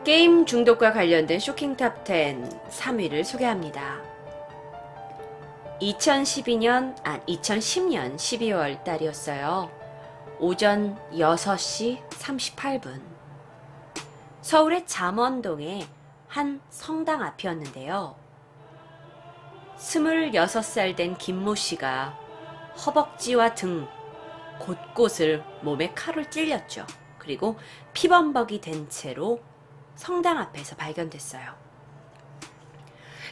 게임 중독과 관련된 쇼킹 탑10 3위를 소개합니다. 2010년 12월 달이었어요. 오전 6시 38분. 서울의 잠원동의 한 성당 앞이었는데요. 26살 된 김모 씨가 허벅지와 등 곳곳을 몸에 칼을 찔렸죠. 그리고 피범벅이 된 채로 성당 앞에서 발견됐어요.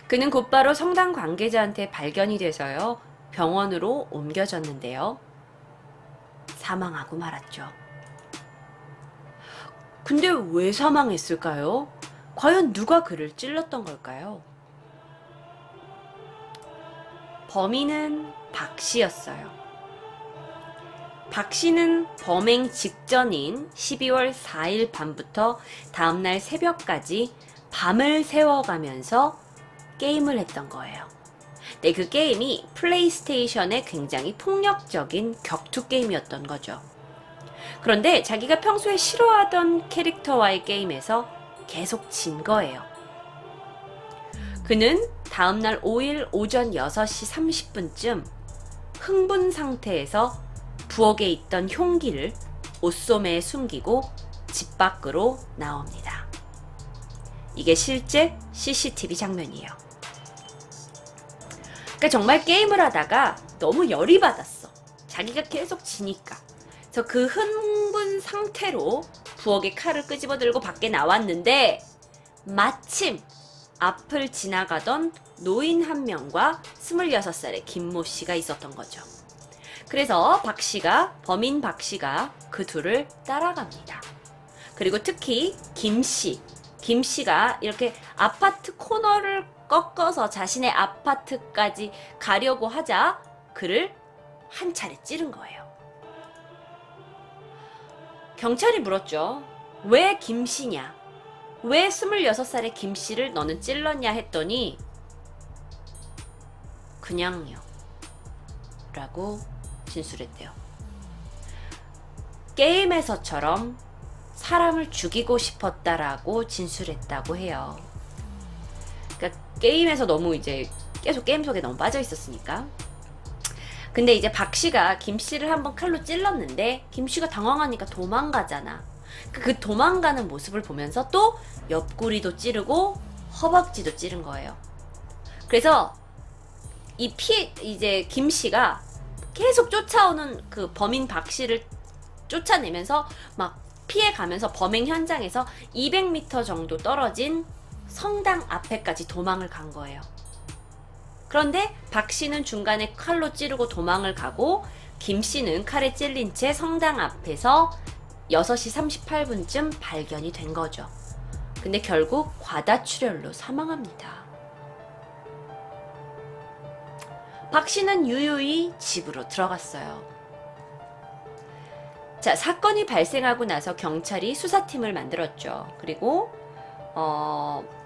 그는 곧바로 성당 관계자한테 발견이 돼서요, 병원으로 옮겨졌는데요. 사망하고 말았죠. 근데 왜 사망했을까요? 과연 누가 그를 찔렀던 걸까요? 범인은 박 씨였어요. 박 씨는 범행 직전인 12월 4일 밤부터 다음날 새벽까지 밤을 새워가면서 게임을 했던 거예요. 네, 그 게임이 플레이스테이션의 굉장히 폭력적인 격투 게임이었던 거죠. 그런데 자기가 평소에 싫어하던 캐릭터와의 게임에서 계속 진 거예요. 그는 다음날 5일 오전 6시 30분쯤 흥분 상태에서 부엌에 있던 흉기를 옷소매에 숨기고 집 밖으로 나옵니다. 이게 실제 CCTV 장면이에요. 그러니까 정말 게임을 하다가 너무 열이 받았어. 자기가 계속 지니까. 그래서 그 흥분 상태로 부엌에 칼을 끄집어 들고 밖에 나왔는데 마침 앞을 지나가던 노인 한 명과 26살의 김모 씨가 있었던 거죠. 그래서 범인 박 씨가 그 둘을 따라갑니다. 그리고 특히 김 씨가 이렇게 아파트 코너를 꺾어서 자신의 아파트까지 가려고 하자 그를 한 차례 찌른 거예요. 경찰이 물었죠. 왜 김 씨냐? 왜 26살의 김 씨를 너는 찔렀냐 했더니 그냥요 라고 진술했대요. 게임에서처럼 사람을 죽이고 싶었다라고 진술했다고 해요. 그러니까 게임에서 너무 이제 계속 게임 속에 너무 빠져 있었으니까. 근데 이제 박 씨가 김 씨를 한번 칼로 찔렀는데 김 씨가 당황하니까 도망가잖아. 그 도망가는 모습을 보면서 또 옆구리도 찌르고 허벅지도 찌른 거예요. 그래서 이제 김 씨가 계속 쫓아오는 그 범인 박 씨를 쫓아내면서 막 피해가면서 범행 현장에서 200m 정도 떨어진 성당 앞에까지 도망을 간 거예요. 그런데 박 씨는 중간에 칼로 찌르고 도망을 가고 김 씨는 칼에 찔린 채 성당 앞에서 6시 38분쯤 발견이 된 거죠. 근데 결국 과다출혈로 사망합니다. 박 씨는 유유히 집으로 들어갔어요. 자, 사건이 발생하고 나서 경찰이 수사팀을 만들었죠. 그리고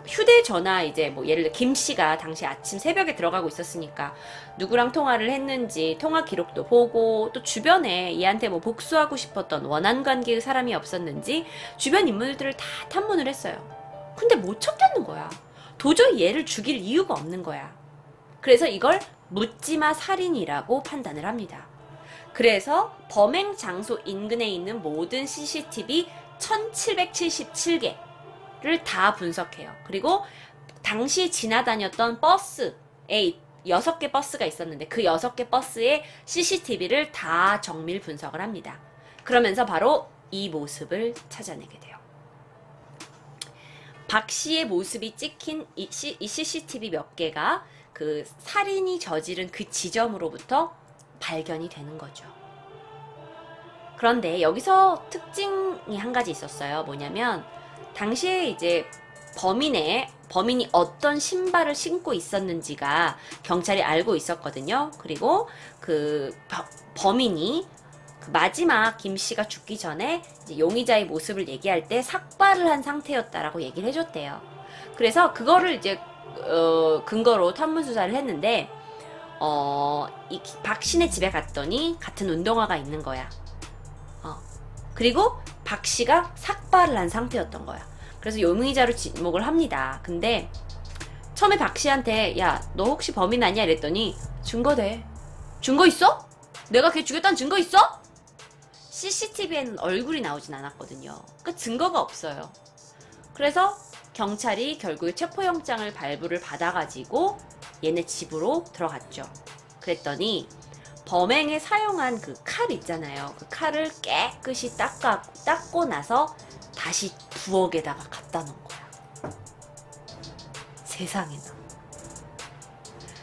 휴대전화 이제 뭐 예를 들어 김 씨가 당시 아침 새벽에 들어가고 있었으니까 누구랑 통화를 했는지 통화 기록도 보고 또 주변에 얘한테 뭐 복수하고 싶었던 원한 관계의 사람이 없었는지 주변 인물들을 다 탐문을 했어요. 근데 못 찾겠는 거야. 도저히 얘를 죽일 이유가 없는 거야. 그래서 이걸 묻지마 살인이라고 판단을 합니다. 그래서 범행 장소 인근에 있는 모든 CCTV 1777개를 다 분석해요. 그리고 당시 지나다녔던 버스에 6개 버스가 있었는데 그 6개 버스의 CCTV를 다 정밀 분석을 합니다. 그러면서 바로 이 모습을 찾아내게 돼요. 박 씨의 모습이 찍힌 이 CCTV 몇 개가 그 살인이 저지른 그 지점으로부터 발견이 되는 거죠. 그런데 여기서 특징이 한 가지 있었어요. 뭐냐면 당시에 이제 범인이 어떤 신발을 신고 있었는지가 경찰이 알고 있었거든요. 그리고 그 범인이 그 마지막 김 씨가 죽기 전에 이제 용의자의 모습을 얘기할 때 삭발을 한 상태였다라고 얘기를 해줬대요. 그래서 그거를 이제 근거로 탐문 수사를 했는데 이 박씨네 집에 갔더니 같은 운동화가 있는 거야. 그리고 박씨가 삭발을 한 상태였던 거야. 그래서 용의자로 지목을 합니다. 근데 처음에 박 씨한테 야, 너 혹시 범인 아니야? 이랬더니 증거대. 증거 있어? 내가 걔 죽였다는 증거 있어? CCTV에는 얼굴이 나오진 않았거든요. 그 증거가 없어요. 그래서 경찰이 결국에 체포영장을 발부를 받아가지고 얘네 집으로 들어갔죠. 그랬더니 범행에 사용한 그 칼 있잖아요. 그 칼을 깨끗이 닦고 나서 다시 부엌에다가 갖다 놓은 거야. 세상에나.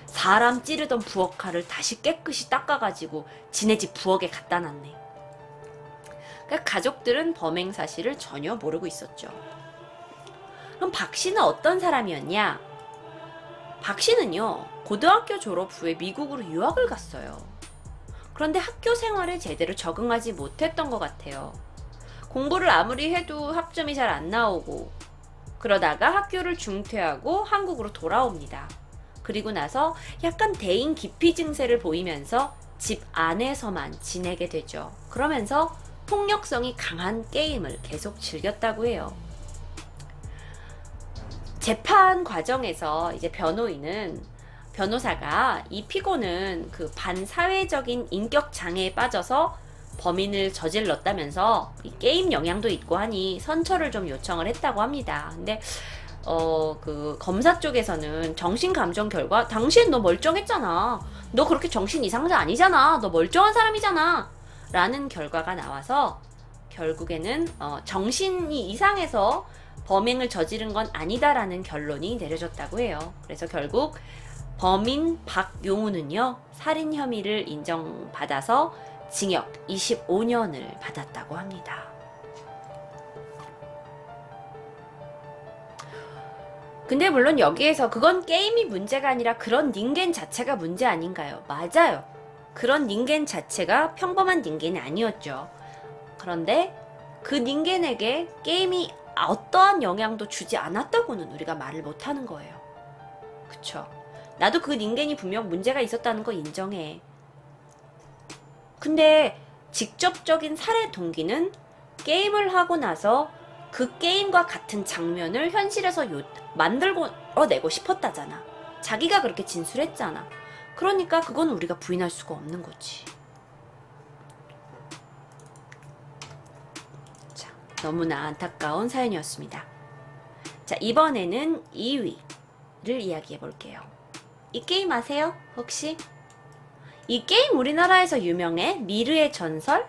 사람 찌르던 부엌 칼을 다시 깨끗이 닦아가지고 지네 집 부엌에 갖다 놨네. 그러니까 가족들은 범행 사실을 전혀 모르고 있었죠. 그럼 박 씨는 어떤 사람이었냐? 박 씨는요, 고등학교 졸업 후에 미국으로 유학을 갔어요. 그런데 학교 생활에 제대로 적응하지 못했던 것 같아요. 공부를 아무리 해도 학점이 잘 안 나오고, 그러다가 학교를 중퇴하고 한국으로 돌아옵니다. 그리고 나서 약간 대인 기피 증세를 보이면서 집 안에서만 지내게 되죠. 그러면서 폭력성이 강한 게임을 계속 즐겼다고 해요. 재판 과정에서 이제 변호사가 이 피고는 그 반사회적인 인격 장애에 빠져서 범인을 저질렀다면서 이 게임 영향도 있고 하니 선처를 좀 요청을 했다고 합니다. 근데 그 검사 쪽에서는 정신감정 결과 당신 너 멀쩡했잖아. 너 그렇게 정신 이상자 아니잖아. 너 멀쩡한 사람이잖아. 라는 결과가 나와서 결국에는 정신이 이상해서 범행을 저지른 건 아니다라는 결론이 내려졌다고 해요. 그래서 결국 범인 박용우는요, 살인 혐의를 인정받아서 징역 25년을 받았다고 합니다. 근데 물론 여기에서 그건 게임이 문제가 아니라 그런 닌겐 자체가 문제 아닌가요? 맞아요. 그런 닌겐 자체가 평범한 닌겐이 아니었죠. 그런데 그 닌겐에게 게임이 어떠한 영향도 주지 않았다고는 우리가 말을 못하는 거예요. 그쵸? 나도 그 닌겐이 분명 문제가 있었다는 거 인정해. 근데 직접적인 살해 동기는 게임을 하고 나서 그 게임과 같은 장면을 현실에서 만들어내고 싶었다잖아. 자기가 그렇게 진술했잖아. 그러니까 그건 우리가 부인할 수가 없는 거지. 자, 너무나 안타까운 사연이었습니다. 자, 이번에는 2위를 이야기해 볼게요. 이 게임 아세요? 혹시? 이 게임 우리나라에서 유명해? 미르의 전설?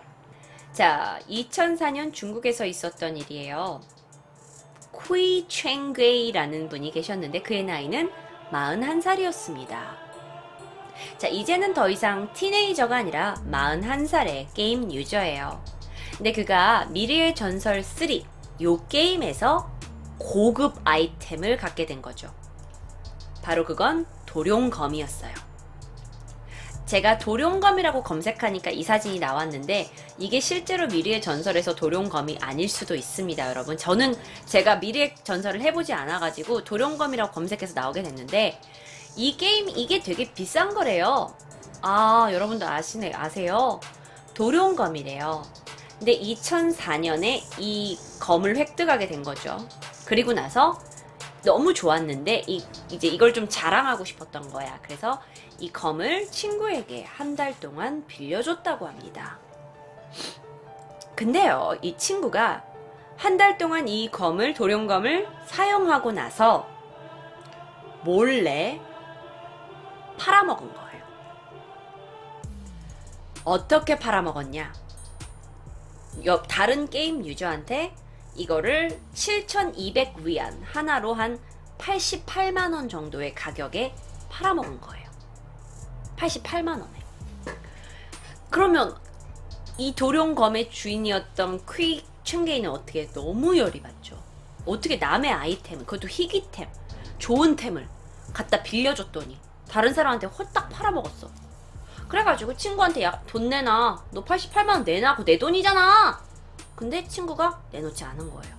자, 2004년 중국에서 있었던 일이에요. 쿠이 챈괴이라는 분이 계셨는데 그의 나이는 41살이었습니다. 자, 이제는 더 이상 티네이저가 아니라 41살의 게임 유저예요. 근데 그가 미르의 전설 3, 요 게임에서 고급 아이템을 갖게 된 거죠. 바로 그건 도룡검이었어요. 제가 도룡검이라고 검색하니까 이 사진이 나왔는데 이게 실제로 미르의 전설에서 도룡검이 아닐 수도 있습니다, 여러분. 제가 미르의 전설을 해보지 않아가지고 도룡검이라고 검색해서 나오게 됐는데 이 게임 이게 되게 비싼 거래요. 아, 여러분도 아세요? 도룡검이래요. 근데 2004년에 이 검을 획득하게 된 거죠. 그리고 나서 너무 좋았는데 이제 이걸 좀 자랑하고 싶었던 거야. 그래서 이 검을 친구에게 한 달 동안 빌려줬다고 합니다. 근데요, 이 친구가 한 달 동안 이 도룡검을 사용하고 나서 몰래 팔아먹은 거예요. 어떻게 팔아먹었냐? 다른 게임 유저한테 이거를 7,200위안, 하나로 한 88만원 정도의 가격에 팔아먹은 거예요. 88만원에. 그러면 이 도룡검의 주인이었던 퀴 챈게이는 어떻게 너무 열이 받죠. 어떻게 남의 아이템을, 그것도 희귀템, 좋은 템을 갖다 빌려줬더니 다른 사람한테 홀딱 팔아먹었어. 그래가지고 친구한테 야, 돈 내놔. 너 88만원 내놔. 그거 내 돈이잖아. 근데 친구가 내놓지 않은 거예요.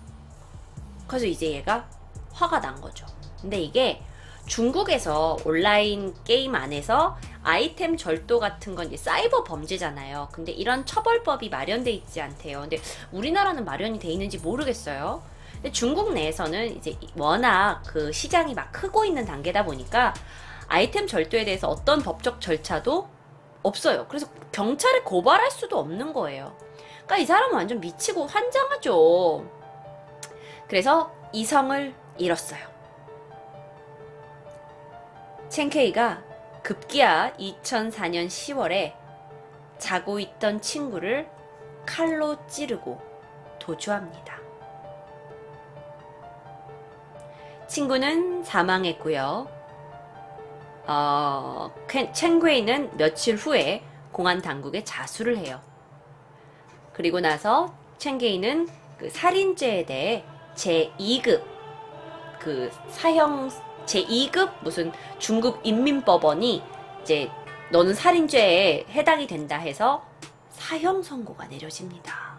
그래서 이제 얘가 화가 난 거죠. 근데 이게 중국에서 온라인 게임 안에서 아이템 절도 같은 건 이제 사이버 범죄잖아요. 근데 이런 처벌법이 마련돼 있지 않대요. 근데 우리나라는 마련이 돼 있는지 모르겠어요. 근데 중국 내에서는 이제 워낙 그 시장이 막 크고 있는 단계다 보니까 아이템 절도에 대해서 어떤 법적 절차도 없어요. 그래서 경찰에 고발할 수도 없는 거예요. 그러니까 이 사람은 완전 미치고 환장하죠. 그래서 이성을 잃었어요. 첸케이가 급기야 2004년 10월에 자고 있던 친구를 칼로 찌르고 도주합니다. 친구는 사망했고요. 첸괴이는 며칠 후에 공안 당국에 자수를 해요. 그리고 나서 첸괴이는 그 살인죄에 대해 제2급 그 사형 제2급 무슨 중국 인민법원이 이제 너는 살인죄에 해당이 된다 해서 사형 선고가 내려집니다.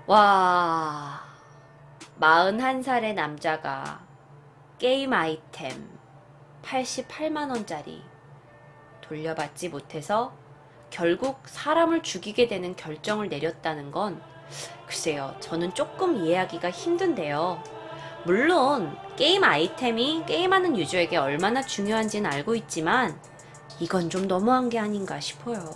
와, 41살의 남자가 게임 아이템 88만원짜리 돌려받지 못해서 결국 사람을 죽이게 되는 결정을 내렸다는 건 글쎄요, 저는 조금 이해하기가 힘든데요. 물론 게임 아이템이 게임하는 유저에게 얼마나 중요한지는 알고 있지만 이건 좀 너무한 게 아닌가 싶어요.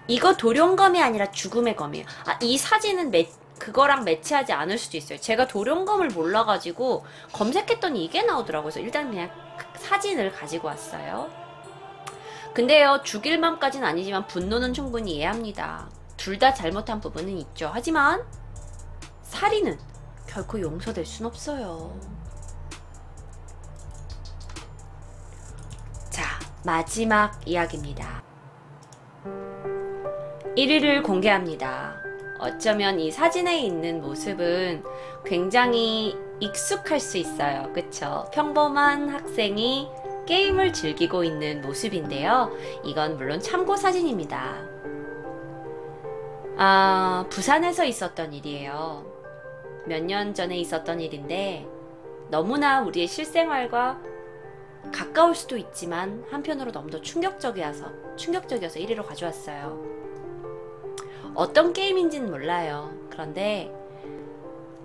이거 도룡검이 아니라 죽음의 검이에요. 이 사진은 그거랑 매치하지 않을 수도 있어요. 제가 도룡검을 몰라가지고 검색했더니 이게 나오더라고요. 그래서 일단 그냥 사진을 가지고 왔어요. 근데요, 죽일 맘까지는 아니지만 분노는 충분히 이해합니다. 둘 다 잘못한 부분은 있죠. 하지만 살인은 결코 용서될 순 없어요. 자, 마지막 이야기입니다. 1위를 공개합니다. 어쩌면 이 사진에 있는 모습은 굉장히 익숙할 수 있어요. 그쵸? 평범한 학생이 게임을 즐기고 있는 모습인데요. 이건 물론 참고 사진입니다. 부산에서 있었던 일이에요. 몇 년 전에 있었던 일인데 너무나 우리의 실생활과 가까울 수도 있지만 한편으로 너무도 충격적이어서 1위로 가져왔어요. 어떤 게임인지는 몰라요. 그런데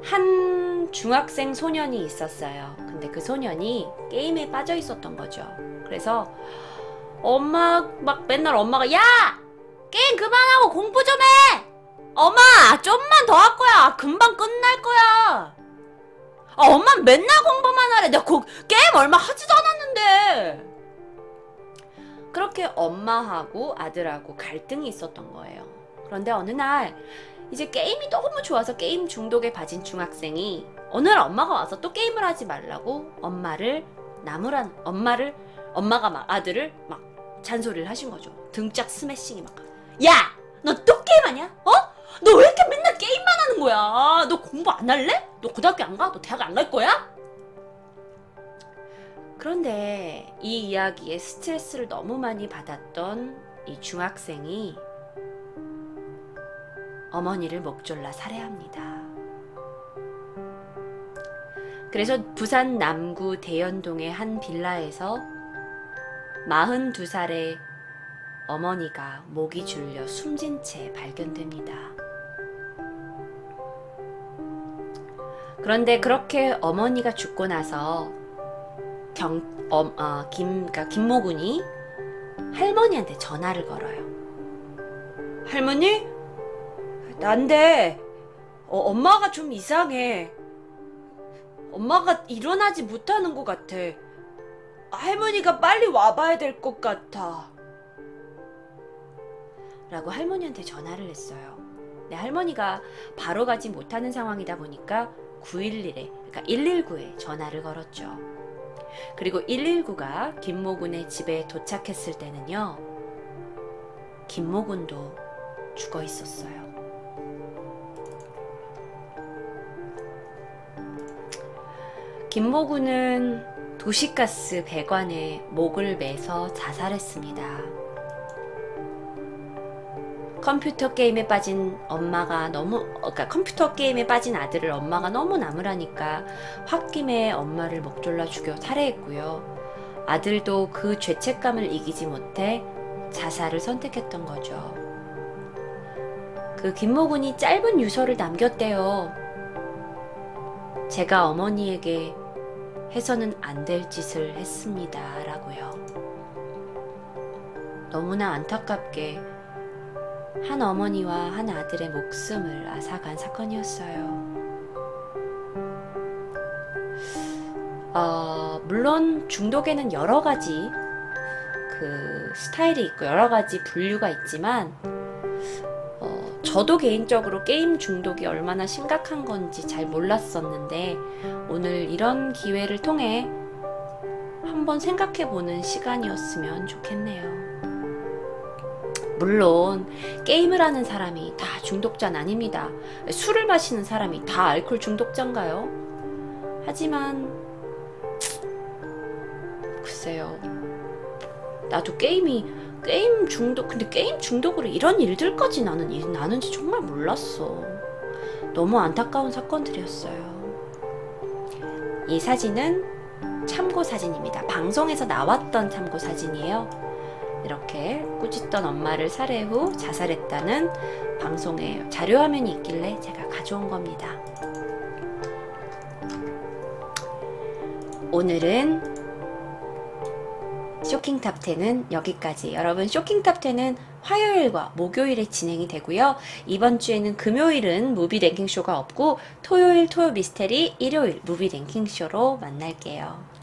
한 중학생 소년이 있었어요. 근데 그 소년이 게임에 빠져 있었던 거죠. 그래서 맨날 엄마가 야! 게임 그만하고 공부 좀 해! 엄마! 좀만 더 할 거야! 금방 끝날 거야! 엄마 맨날 공부만 하래! 내가 게임 얼마 하지도 않았는데! 그렇게 엄마하고 아들하고 갈등이 있었던 거예요. 그런데 어느 날 이제 게임이 너무 좋아서 게임 중독에 빠진 중학생이 어느 날 엄마가 와서 또 게임을 하지 말라고 엄마가 막 아들을 막 잔소리를 하신 거죠. 등짝 스매싱이 막. 야! 너 또 게임하냐? 너 왜 이렇게 맨날 게임만 하는 거야? 너 공부 안 할래? 너 고등학교 안 가? 너 대학 안 갈 거야? 그런데 이 이야기에 스트레스를 너무 많이 받았던 이 중학생이 어머니를 목졸라 살해합니다. 그래서 부산 남구 대연동의 한 빌라에서 42살의 어머니가 목이 줄려 숨진 채 발견됩니다. 그런데 그렇게 어머니가 죽고 나서 김모군이 할머니한테 전화를 걸어요. 할머니? 난데 엄마가 좀 이상해. 엄마가 일어나지 못하는 것 같아. 할머니가 빨리 와봐야 될 것 같아. 라고 할머니한테 전화를 했어요. 근데 할머니가 바로 가지 못하는 상황이다 보니까 911에, 그러니까 119에 전화를 걸었죠. 그리고 119가 김모군의 집에 도착했을 때는요, 김모군도 죽어 있었어요. 김모군은 도시가스 배관에 목을 매서 자살했습니다. 컴퓨터 게임에 빠진 컴퓨터 게임에 빠진 아들을 엄마가 너무 나무라니까 홧김에 엄마를 목졸라 죽여 살해했고요. 아들도 그 죄책감을 이기지 못해 자살을 선택했던 거죠. 그 김모군이 짧은 유서를 남겼대요. 제가 어머니에게 해서는 안 될 짓을 했습니다. 라고요. 너무나 안타깝게 한 어머니와 한 아들의 목숨을 앗아간 사건이었어요. 물론 중독에는 여러 가지 그 스타일이 있고 여러 가지 분류가 있지만 저도 개인적으로 게임 중독이 얼마나 심각한 건지 잘 몰랐었는데 오늘 이런 기회를 통해 한번 생각해보는 시간이었으면 좋겠네요. 물론 게임을 하는 사람이 다 중독자는 아닙니다. 술을 마시는 사람이 다 알코올 중독자인가요? 하지만 글쎄요, 나도 게임 중독, 근데 게임 중독으로 이런 일들까지 나는지 정말 몰랐어. 너무 안타까운 사건들이었어요. 이 사진은 참고 사진입니다. 방송에서 나왔던 참고 사진이에요. 이렇게 꾸짖던 엄마를 살해 후 자살했다는 방송에 자료화면이 있길래 제가 가져온 겁니다. 오늘은 쇼킹탑10은 여기까지. 여러분, 쇼킹탑10은 화요일과 목요일에 진행이 되고요. 이번 주에는 금요일은 무비 랭킹쇼가 없고 토요일 토요 미스테리, 일요일 무비 랭킹쇼로 만날게요.